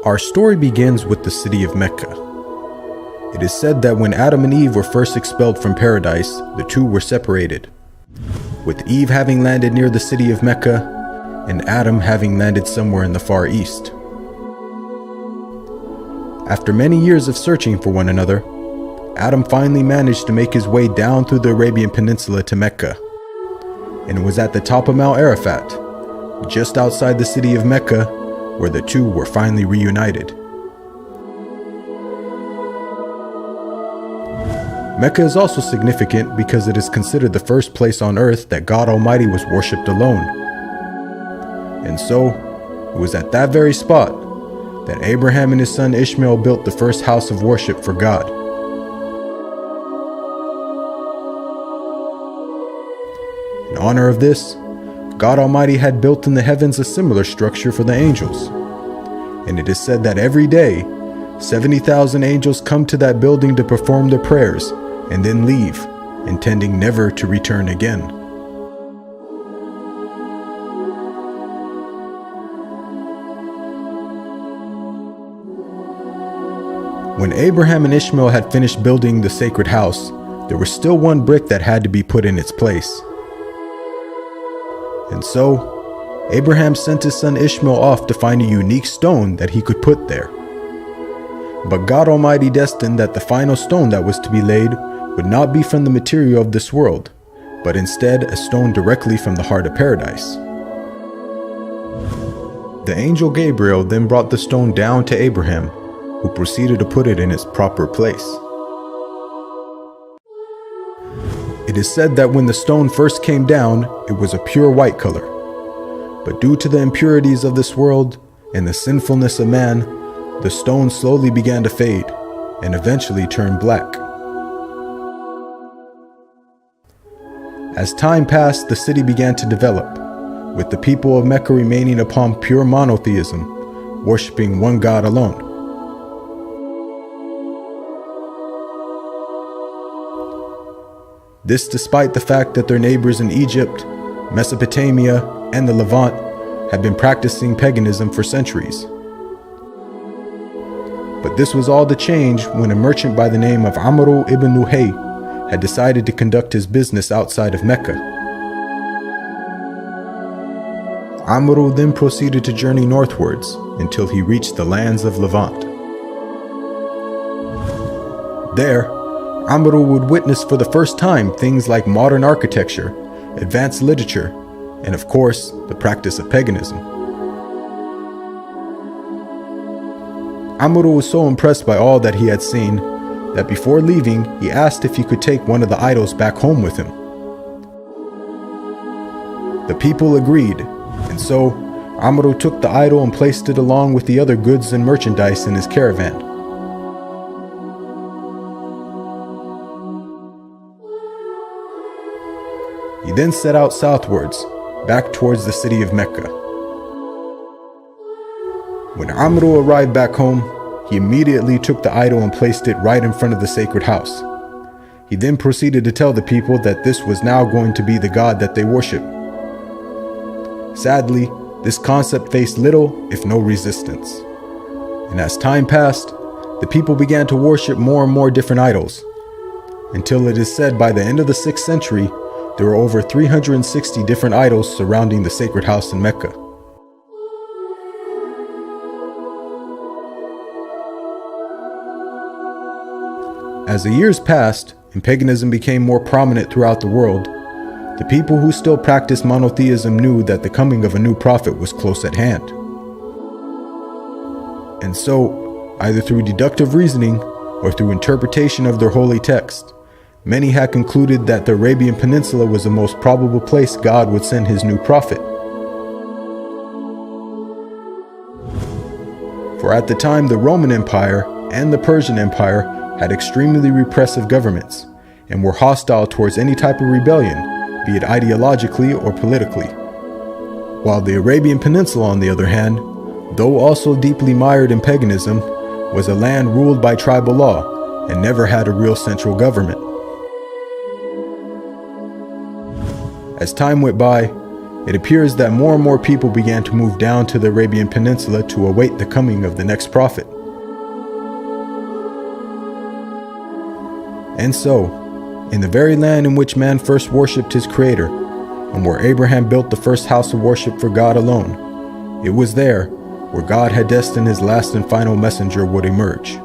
Our story begins with the city of Mecca. It is said that when Adam and Eve were first expelled from paradise, the two were separated, with Eve having landed near the city of Mecca and Adam having landed somewhere in the Far East. After many years of searching for one another, Adam finally managed to make his way down through the Arabian Peninsula to Mecca, and it was at the top of Mount Arafat, just outside the city of Mecca, where the two were finally reunited. Mecca is also significant because it is considered the first place on earth that God Almighty was worshipped alone. And so, it was at that very spot that Abraham and his son Ishmael built the first house of worship for God. In honor of this, God Almighty had built in the heavens a similar structure for the angels. And it is said that every day, 70,000 angels come to that building to perform their prayers and then leave, intending never to return again. When Abraham and Ishmael had finished building the sacred house, there was still one brick that had to be put in its place. And so, Abraham sent his son Ishmael off to find a unique stone that he could put there. But God Almighty destined that the final stone that was to be laid would not be from the material of this world, but instead a stone directly from the heart of paradise. The angel Gabriel then brought the stone down to Abraham, who proceeded to put it in its proper place. It is said that when the stone first came down, it was a pure white color. But due to the impurities of this world and the sinfulness of man, the stone slowly began to fade and eventually turned black. As time passed, the city began to develop, with the people of Mecca remaining upon pure monotheism, worshiping one God alone. This despite the fact that their neighbors in Egypt, Mesopotamia, and the Levant had been practicing paganism for centuries. But this was all to change when a merchant by the name of Amr ibn Luhay had decided to conduct his business outside of Mecca. Amr then proceeded to journey northwards until he reached the lands of Levant. There, Amr would witness for the first time things like modern architecture, advanced literature, and of course, the practice of paganism. Amr was so impressed by all that he had seen that before leaving, he asked if he could take one of the idols back home with him. The people agreed, and so Amr took the idol and placed it along with the other goods and merchandise in his caravan. He then set out southwards, back towards the city of Mecca. When Amr arrived back home, he immediately took the idol and placed it right in front of the sacred house. He then proceeded to tell the people that this was now going to be the God that they worship. Sadly, this concept faced little, if no resistance. And as time passed, the people began to worship more and more different idols, until it is said by the end of the 6th century, there were over 360 different idols surrounding the sacred house in Mecca. As the years passed and paganism became more prominent throughout the world, the people who still practiced monotheism knew that the coming of a new prophet was close at hand. And so, either through deductive reasoning or through interpretation of their holy text, many had concluded that the Arabian Peninsula was the most probable place God would send his new prophet. For at the time, the Roman Empire and the Persian Empire had extremely repressive governments and were hostile towards any type of rebellion, be it ideologically or politically. While the Arabian Peninsula, on the other hand, though also deeply mired in paganism, was a land ruled by tribal law and never had a real central government. As time went by, it appears that more and more people began to move down to the Arabian Peninsula to await the coming of the next prophet. And so, in the very land in which man first worshipped his Creator, and where Abraham built the first house of worship for God alone, it was there where God had destined his last and final messenger would emerge.